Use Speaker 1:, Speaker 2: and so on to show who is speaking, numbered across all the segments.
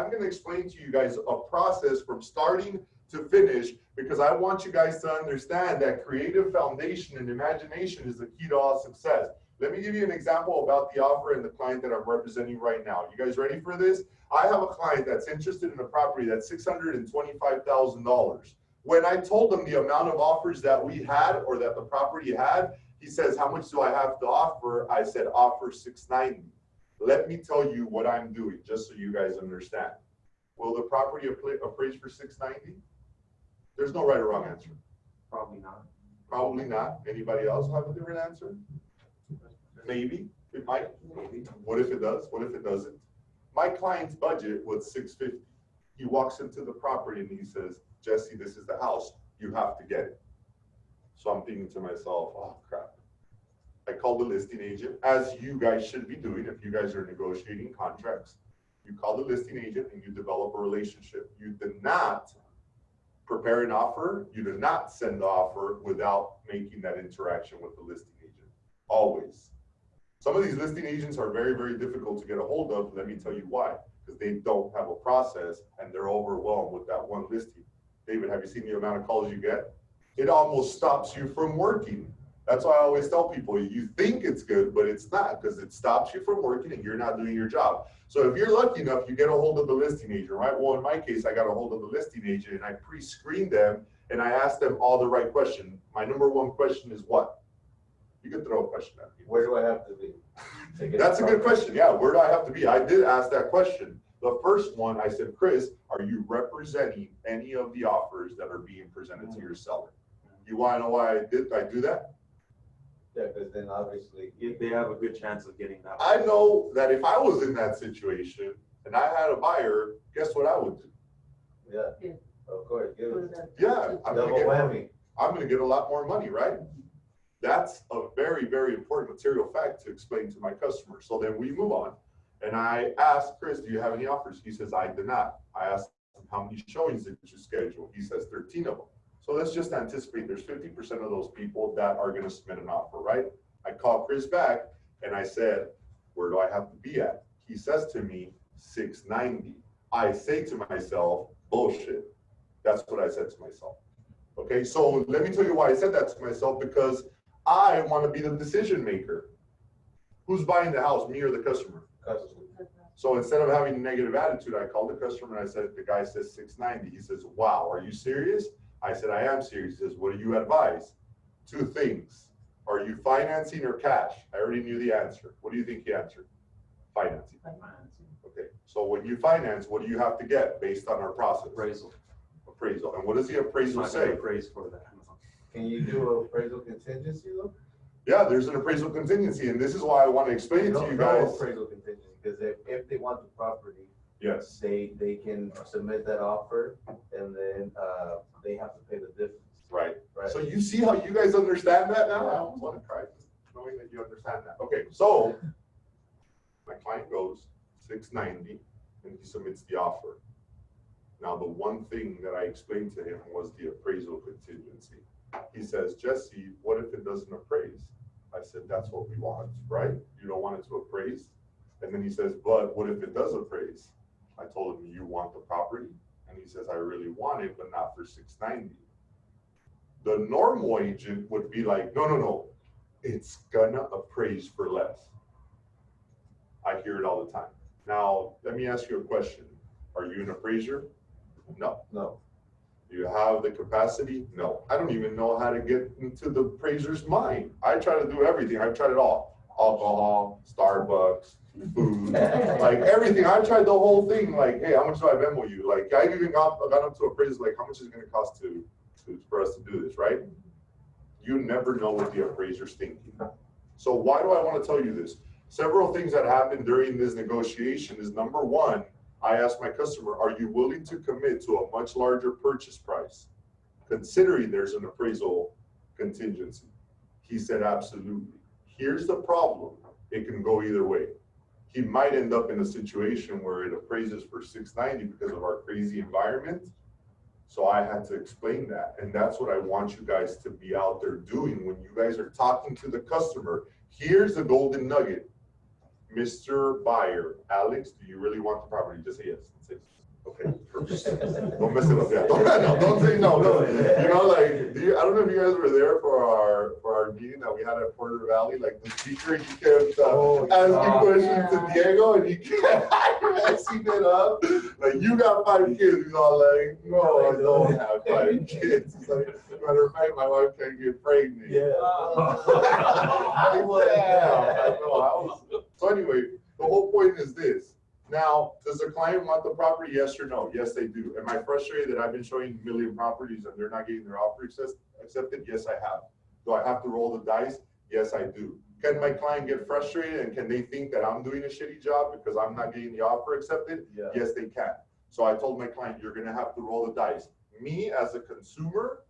Speaker 1: I'm going to explain to you guys a process from starting to finish, because I want you guys to understand that creative foundation and imagination is the key to all success. Let me give you an example about the offer and the client that I'm representing right now. You guys ready for this? I have a client that's interested in a property that's $625,000. When I told him the amount of offers that we had or that the property had, he says, how much do I have to offer? I said, offer $690. Let me tell you what I'm doing, just so you guys understand. Will the property appraise for $690? There's no right or wrong answer.
Speaker 2: Probably not.
Speaker 1: Probably not. Anybody else have a different answer? Maybe. It might. Maybe. What if it does? What if it doesn't? My client's budget was $650. He walks into the property and he says, Jesse, this is the house. You have to get it. So I'm thinking to myself, oh crap. I called the listing agent, as you guys should be doing if you guys are negotiating contracts. You call the listing agent and you develop a relationship. You do not prepare an offer. You do not send the offer without making that interaction with the listing agent. Always. Some of these listing agents are very, very difficult to get a hold of. Let me tell you why. Because they don't have a process and they're overwhelmed with that one listing. David, have you seen the amount of calls you get? It almost stops you from working. That's why I always tell people, you think it's good, but it's not, because it stops you from working and you're not doing your job. So if you're lucky enough, you get a hold of the listing agent, right? Well, in my case, I got a hold of the listing agent and I pre-screened them and I asked them all the right questions. My number one question is what? You can throw a question at me.
Speaker 3: Where do I have to be?
Speaker 1: That's a good question. Yeah, where do I have to be? I did ask that question. The first one, I said, Chris, are you representing any of the offers that are being presented to your seller? You want to know why I do that?
Speaker 3: Yeah, because then obviously
Speaker 2: They have a good chance of getting that.
Speaker 1: I know that if I was in that situation and I had a buyer, guess what I would do?
Speaker 3: Yeah, of course.
Speaker 1: Yeah, I'm
Speaker 3: Double whammy.
Speaker 1: going to get a lot more money, right? That's a very, very important material fact to explain to my customer. So then we move on. And I asked Chris, do you have any offers? He says, I do not. I asked him, how many showings did you schedule? He says 13 of them. So let's just anticipate there's 50% of those people that are going to submit an offer, right? I call Chris back and I said, where do I have to be at? He says to me, 690. I say to myself, bullshit. That's what I said to myself. Okay, so let me tell you why I said that to myself, because I want to be the decision maker. Who's buying the house, me or the customer?
Speaker 3: Customer.
Speaker 1: So instead of having a negative attitude, I called the customer and I said, the guy says 690. He says, wow, are you serious? I said, I am serious. He says, what do you advise? Two things. Are you financing or cash? I already knew the answer. What do you think he answered? Financing. Okay, so when you finance, what do you have to get based on our process?
Speaker 2: Appraisal.
Speaker 1: Appraisal. And what does the appraisal say?
Speaker 2: Appraise for that.
Speaker 3: Can you do an appraisal contingency though?
Speaker 1: Yeah, there's an appraisal contingency, and this is why I want to explain it to you guys.
Speaker 3: No appraisal contingency, because if they want the property,
Speaker 1: yes,
Speaker 3: they can submit that offer, and then they have to pay the difference.
Speaker 1: Right. So you see how you guys understand that now? I almost want to cry knowing that you understand that. Okay, so my client goes 690 and he submits the offer. Now the one thing that I explained to him was the appraisal contingency. He says, Jesse, what if it doesn't appraise? I said, that's what we want, right? You don't want it to appraise? And then he says, but what if it does appraise? I told him, you want the property? And he says, I really want it, but not for 690. The normal agent would be like, no, it's gonna appraise for less. I hear it all the time. Now, let me ask you a question. Are you an appraiser? No.
Speaker 3: No.
Speaker 1: Do you have the capacity? No. I don't even know how to get into the appraiser's mind. I try to do everything. I've tried it all. Alcohol, Starbucks, food, like everything. I tried the whole thing. Like, hey, how much do I Venmo you? Like, I even got up to appraisers, like, how much is it going to cost for us to do this, right? You never know what the appraiser's thinking. So why do I want to tell you this? Several things that happened during this negotiation is, number one, I asked my customer, are you willing to commit to a much larger purchase price, considering there's an appraisal contingency? He said, absolutely. Here's the problem. It can go either way. He might end up in a situation where it appraises for 690 because of our crazy environment. So I had to explain that. And that's what I want you guys to be out there doing when you guys are talking to the customer. Here's the golden nugget. Mr. Buyer, Alex, do you really want the property? Just say yes. Say, okay, first. Don't mess it up. Yeah, don't say no. You know, like, I don't know if you guys were there for our meeting that we had at Porter Valley. Like the speaker, he kept asking questions to Diego, and he kept messing it up. Like, you got 5 kids. He's all like, no, I don't have 5 kids. He's like, matter of fact, my wife can't get pregnant.
Speaker 3: Yeah.
Speaker 1: I know. So anyway, the whole point is this. Now, does the client want the property? Yes or no? Yes, they do. Am I frustrated that I've been showing a million properties and they're not getting their offer accepted? Yes, I have. Do I have to roll the dice? Yes, I do. Can my client get frustrated and can they think that I'm doing a shitty job because I'm not getting the offer accepted?
Speaker 3: Yeah.
Speaker 1: Yes, they can. So I told my client, you're going to have to roll the dice. Me as a consumer,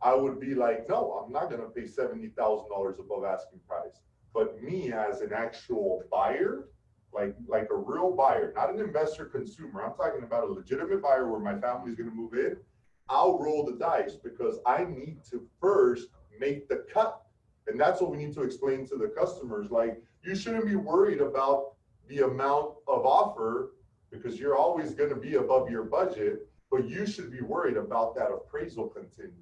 Speaker 1: I would be like, no, I'm not going to pay $70,000 above asking price. But me as an actual buyer, like a real buyer, not an investor consumer, I'm talking about a legitimate buyer where my family's going to move in, I'll roll the dice because I need to first make the cut. And that's what we need to explain to the customers. Like, you shouldn't be worried about the amount of offer because you're always going to be above your budget, but you should be worried about that appraisal contingency.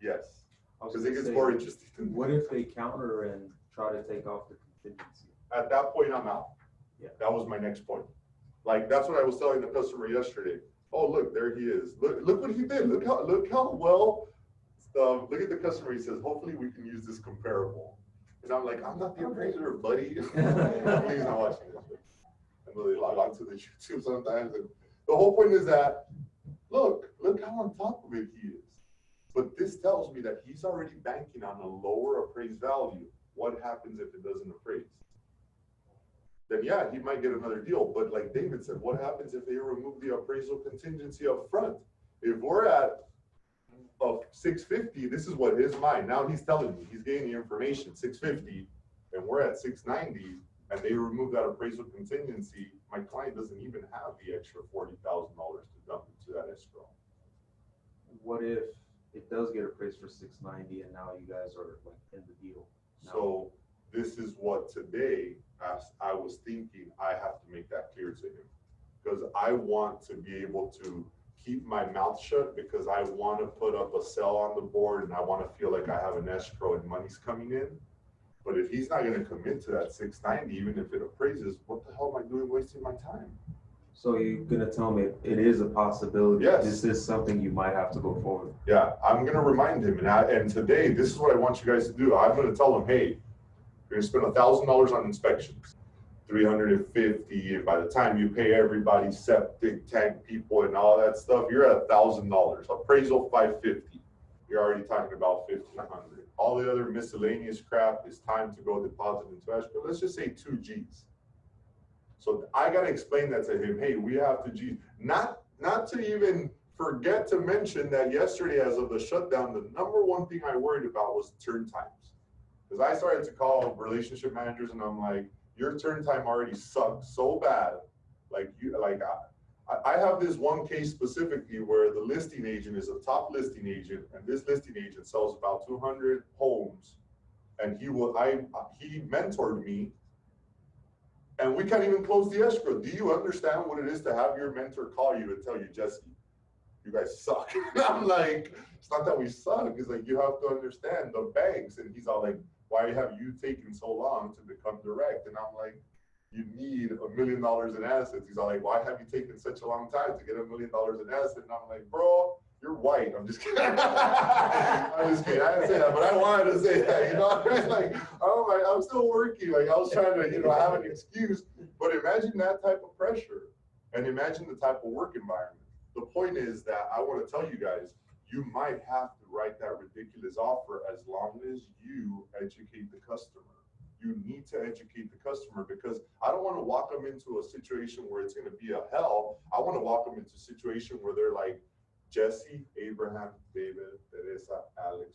Speaker 1: Yes, because it gets more interesting.
Speaker 2: What if they counter and try to take off the contingency?
Speaker 1: At that point, I'm out.
Speaker 2: Yeah.
Speaker 1: That was my next point. Like, that's what I was telling the customer yesterday. Oh, look, there he is. Look what he did. Look how well. Look at the customer. He says, hopefully we can use this comparable. And I'm like, I'm not the appraiser, buddy. Please not watching this. I know they log on to the YouTube sometimes. And the whole point is that, look how on top of it he is. But this tells me that he's already banking on a lower appraised value. What happens if it doesn't appraise? Then yeah, he might get another deal. But like David said, what happens if they remove the appraisal contingency up front? If we're at 650, this is what his mind. Now he's telling me, he's getting the information, 650, and we're at 690, and they remove that appraisal contingency. My client doesn't even have the extra $40,000 to dump into that escrow.
Speaker 2: What if it does get appraised for 690 and now you guys are like in the deal? No.
Speaker 1: So this is what today, as I was thinking, I have to make that clear to him, because I want to be able to keep my mouth shut, because I want to put up a sell on the board and I want to feel like I have an escrow and money's coming in. But if he's not going to commit to that 690, even if it appraises, what the hell am I doing wasting my time?
Speaker 2: So you're going to tell me it is a possibility.
Speaker 1: Yes.
Speaker 2: This is something you might have to go forward.
Speaker 1: Yeah, I'm going to remind him. And today, this is what I want you guys to do. I'm going to tell him, hey, you're going to spend $1,000 on inspections, $350. And by the time you pay everybody, septic tank people and all that stuff, you're at $1,000. Appraisal $550. You're already talking about $1,500. All the other miscellaneous crap is time to go deposit into escrow. Let's just say 2 G's. So I got to explain that to him. Hey, we have to G's. Not to even forget to mention that yesterday, as of the shutdown, the number one thing I worried about was turn times. Because I started to call relationship managers and I'm like, your turn time already sucks so bad. I have this one case specifically where the listing agent is a top listing agent, and this listing agent sells about 200 homes, and he mentored me, and we can't even close the escrow. Do you understand what it is to have your mentor call you and tell you, Jesse, you guys suck? And I'm like, it's not that we suck. It's like, you have to understand the banks. And he's all like, why have you taken so long to become direct? And I'm like, you need $1 million in assets. He's all like, why have you taken such a long time to get $1 million in assets? And I'm like, bro, you're white. I'm just kidding. I'm just kidding. I didn't say that, but I wanted to say that. You know, it's like, oh my, I'm still working. Like, I was trying to, have an excuse. But imagine that type of pressure, and imagine the type of work environment. The point is that I want to tell you guys, you might have to write that ridiculous offer as long as you educate the customer. You need to educate the customer, because I don't want to walk them into a situation where it's going to be a hell. I want to walk them into a situation where they're like, Jesse, Abraham, David, Teresa, Alex,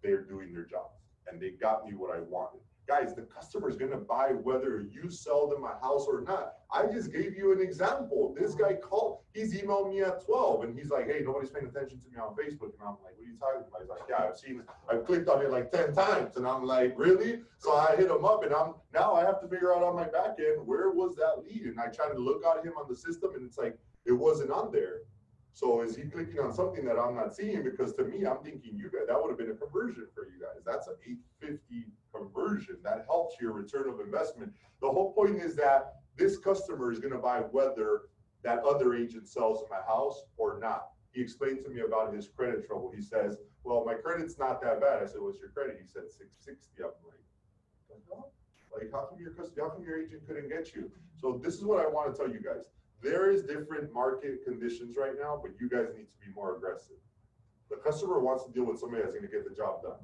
Speaker 1: they're doing their job, and they got me what I wanted. Guys, the customer is going to buy whether you sell them a house or not. I just gave you an example. This guy called, he's emailed me at 12 and he's like, hey, nobody's paying attention to me on Facebook. And I'm like, what are you talking about? He's like, yeah, I've clicked on it like 10 times. And I'm like, really? So I hit him up and now I have to figure out on my back end, where was that lead? And I tried to look at him on the system and it's like, it wasn't on there. So is he clicking on something that I'm not seeing? Because to me, I'm thinking you guys, that would have been a conversion for you guys. That's an 850 conversion. That helps your return of investment. The whole point is that this customer is going to buy whether that other agent sells him a house or not. He explained to me about his credit trouble. He says, well, my credit's not that bad. I said, what's your credit? He said 660. I'm like, how come your agent couldn't get you? So this is what I want to tell you guys. There is different market conditions right now, but you guys need to be more aggressive. The customer wants to deal with somebody that's going to get the job done.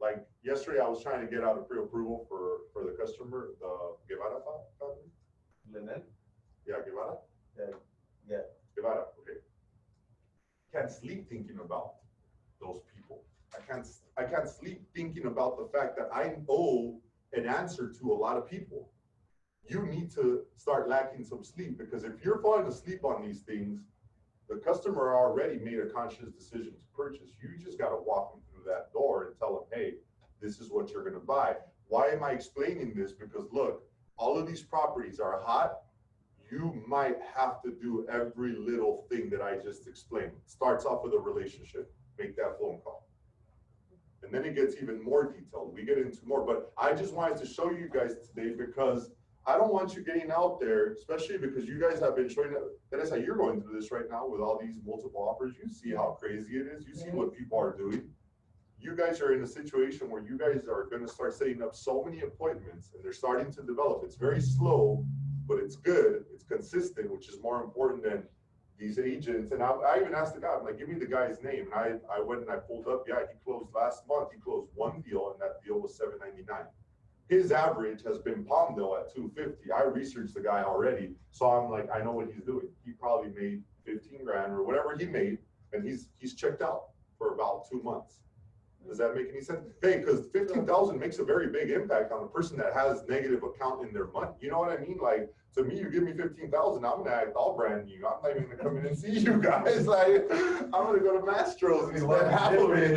Speaker 1: Like yesterday, I was trying to get out a pre-approval for the customer, the Guevara family.
Speaker 3: Lynette?
Speaker 1: Yeah, Guevara?
Speaker 3: Yeah.
Speaker 1: Guevara, okay. Can't sleep thinking about those people. I can't sleep thinking about the fact that I owe an answer to a lot of people. You need to start lacking some sleep, because if you're falling asleep on these things, the customer already made a conscious decision to purchase. You just got to walk them through that door and tell them, hey, this is what you're going to buy. Why am I explaining this? Because look, all of these properties are hot. You might have to do every little thing that I just explained. It starts off with a relationship. Make that phone call. And then it gets even more detailed. We get into more, but I just wanted to show you guys today because I don't want you getting out there, especially because you guys have been showing that is how you're going through this right now with all these multiple offers. You see how crazy it is. You see what people are doing. You guys are in a situation where you guys are going to start setting up so many appointments and they're starting to develop. It's very slow, but it's good. It's consistent, which is more important than these agents. And I even asked the guy, I'm like, give me the guy's name. And I went and I pulled up. Yeah, he closed last month. He closed one deal and that deal was $799. His average has been Palmdale at $250. I researched the guy already, so I'm like, I know what he's doing. He probably made 15 grand or whatever he made, and he's checked out for about 2 months. Does that make any sense? Hey, because 15,000 makes a very big impact on a person that has negative account in their money. You know what I mean? Like, to me, you give me 15,000, I'm gonna act all brand new. I'm not even gonna come in and see you guys. Like, I'm gonna go to Mastro's and spend half of it.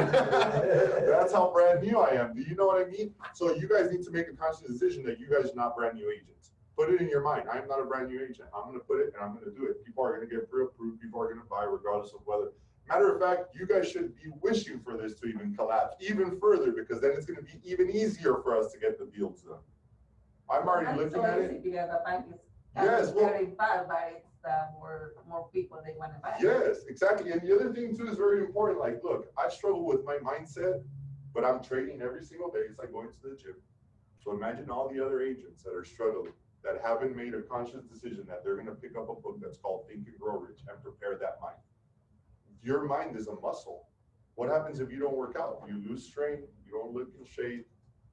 Speaker 1: That's how brand new I am. Do you know what I mean? So you guys need to make a conscious decision that you guys are not brand new agents. Put it in your mind. I am not a brand new agent. I'm gonna put it and I'm gonna do it. People are gonna get pre-approved. People are gonna buy regardless of whether. Matter of fact, you guys should be wishing for this to even collapse even further, because then it's going to be even easier for us to get the deals done. I'm already looking at it.
Speaker 4: Because the bank is
Speaker 1: yes, well,
Speaker 4: very bad, but it's more people they want to buy.
Speaker 1: Yes, exactly. And the other thing too is very important. Like, look, I struggle with my mindset, but I'm trading every single day. It's like going to the gym. So imagine all the other agents that are struggling, that haven't made a conscious decision that they're going to pick up a book that's called Think and Grow Rich and prepare that mind. Your mind is a muscle. What happens if you don't work out? You lose strength, you don't look in shape,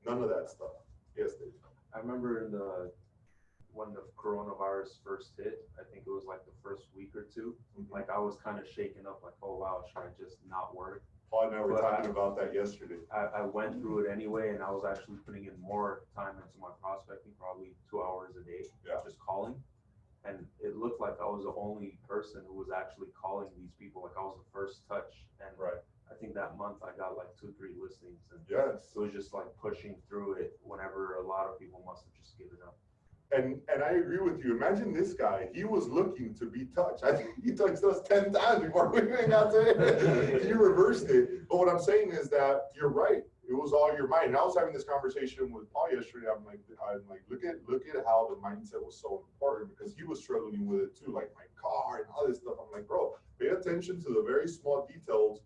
Speaker 1: none of that stuff. Yes, Dave.
Speaker 2: I remember when the coronavirus first hit, I think it was like the first week or two, like I was kind of shaken up, like, oh wow, should I just not work?
Speaker 1: Paul and I were talking about that yesterday.
Speaker 2: I went through it anyway, and I was actually putting in more time into my prospecting, probably 2 hours a day, just calling. And it looked like I was the only person who was actually calling these people. Like I was the first touch. And I think that month I got like 2-3 listings. And it was just like pushing through it whenever a lot of people must have just given up.
Speaker 1: And I agree with you. Imagine this guy. He was looking to be touched. I think he touched us 10 times before we got to it. You reversed it. But what I'm saying is that you're right. It was all your mind. And I was having this conversation with Paul yesterday. I'm like, look at how the mindset was so important, because he was struggling with it too, like my car and all this stuff. I'm like, bro, pay attention to the very small details,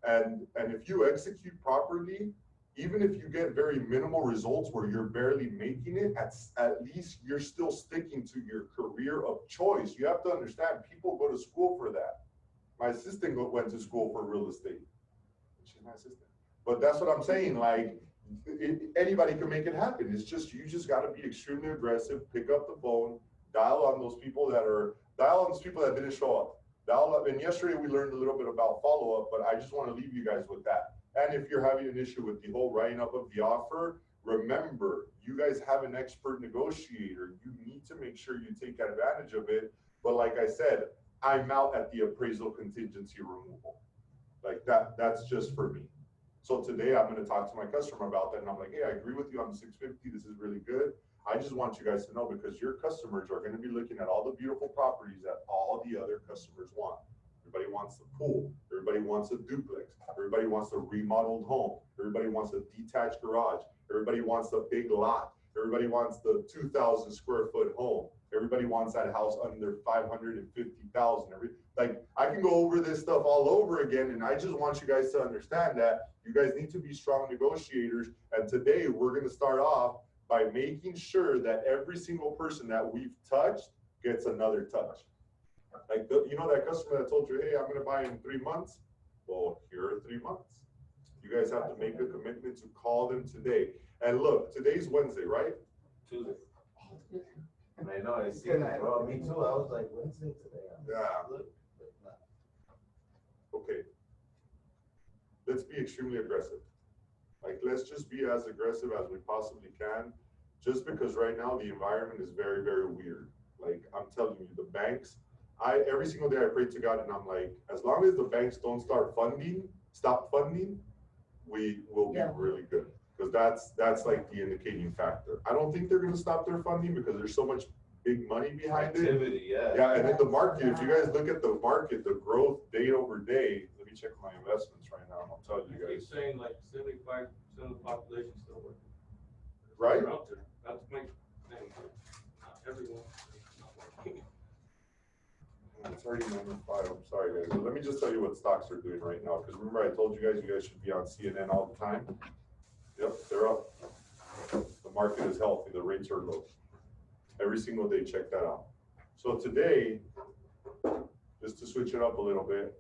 Speaker 1: and if you execute properly, even if you get very minimal results where you're barely making it, at least you're still sticking to your career of choice. You have to understand, people go to school for that. My assistant went to school for real estate. She's my assistant. But that's what I'm saying, like, anybody can make it happen. It's just, you just got to be extremely aggressive, pick up the phone, dial on those people that didn't show up. Dial up. And yesterday we learned a little bit about follow-up, but I just want to leave you guys with that. And if you're having an issue with the whole writing up of the offer, Remember, you guys have an expert negotiator. You need to make sure you take advantage of it. But like I said, I'm out at the appraisal contingency removal. Like that's just for me. So today I'm going to talk to my customer about that. And I'm like, hey, I agree with you on the 650. This is really good. I just want you guys to know, because your customers are going to be looking at all the beautiful properties that all the other customers want. Everybody wants the pool. Everybody wants a duplex. Everybody wants a remodeled home. Everybody wants a detached garage. Everybody wants a big lot. Everybody wants the 2,000 square foot home. Everybody wants that house under 550,000. Like, I can go over this stuff all over again, and I just want you guys to understand that you guys need to be strong negotiators. And today we're going to start off by making sure that every single person that we've touched gets another touch. Like, you know, that customer that told you, hey, I'm going to buy in 3 months. Well, here are 3 months. You guys have to make a commitment to call them today. And look, today's Wednesday, right?
Speaker 3: Tuesday. I know, I see that. Well, me too. I was like, Wednesday today.
Speaker 1: Yeah. Okay. Let's be extremely aggressive. Like, let's just be as aggressive as we possibly can, just because right now the environment is very, very weird. Like, I'm telling you, the banks, every single day I pray to God, and I'm like, as long as the banks don't stop funding, we will be really good. Because that's like the indicating factor. I don't think they're going to stop their funding because there's so much big money behind it.
Speaker 3: Activity, yeah.
Speaker 1: Yeah, and then the market, if you guys look at the market, the growth day over day, let me check my investments right now, and I'll tell you guys.
Speaker 5: He's saying like 75% of the population still working.
Speaker 1: Right?
Speaker 5: They're out there. That's my thing. Not everyone. Not working.
Speaker 1: It's already number 5. I'm sorry, guys. But let me just tell you what stocks are doing right now. Because remember, I told you guys should be on CNN all the time. Yep, they're up. The market is healthy. The rates are low. Every single day, check that out. So today, just to switch it up a little bit,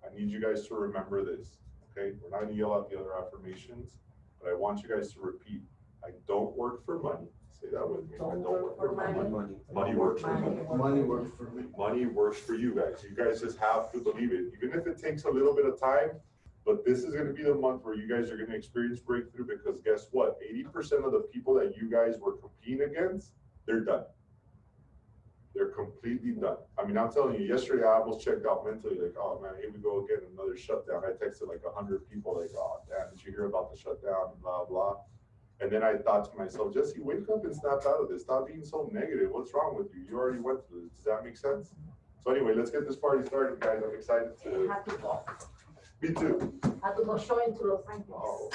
Speaker 1: I need you guys to remember this. Okay, we're not going to yell out the other affirmations, but I want you guys to repeat. I don't work for money. Say that with me. I don't work for money. Money works for me.
Speaker 3: Money works for me.
Speaker 1: Money works for you guys. You guys just have to believe it. Even if it takes a little bit of time, but this is going to be the month where you guys are going to experience breakthrough, because guess what? 80% of the people that you guys were competing against, they're done. They're completely done. I mean, I'm telling you, yesterday I almost checked out mentally, like, oh man, here we go again, another shutdown. I texted like 100 people, like, oh damn, did you hear about the shutdown, blah, blah. And then I thought to myself, Jesse, wake up and snap out of this. Stop being so negative. What's wrong with you? You already went through this. Does that make sense? So anyway, let's get this party started, guys. I'm excited to.
Speaker 4: Have to go.
Speaker 1: Me too.
Speaker 4: Have to go show into Los Angeles.
Speaker 1: Oh.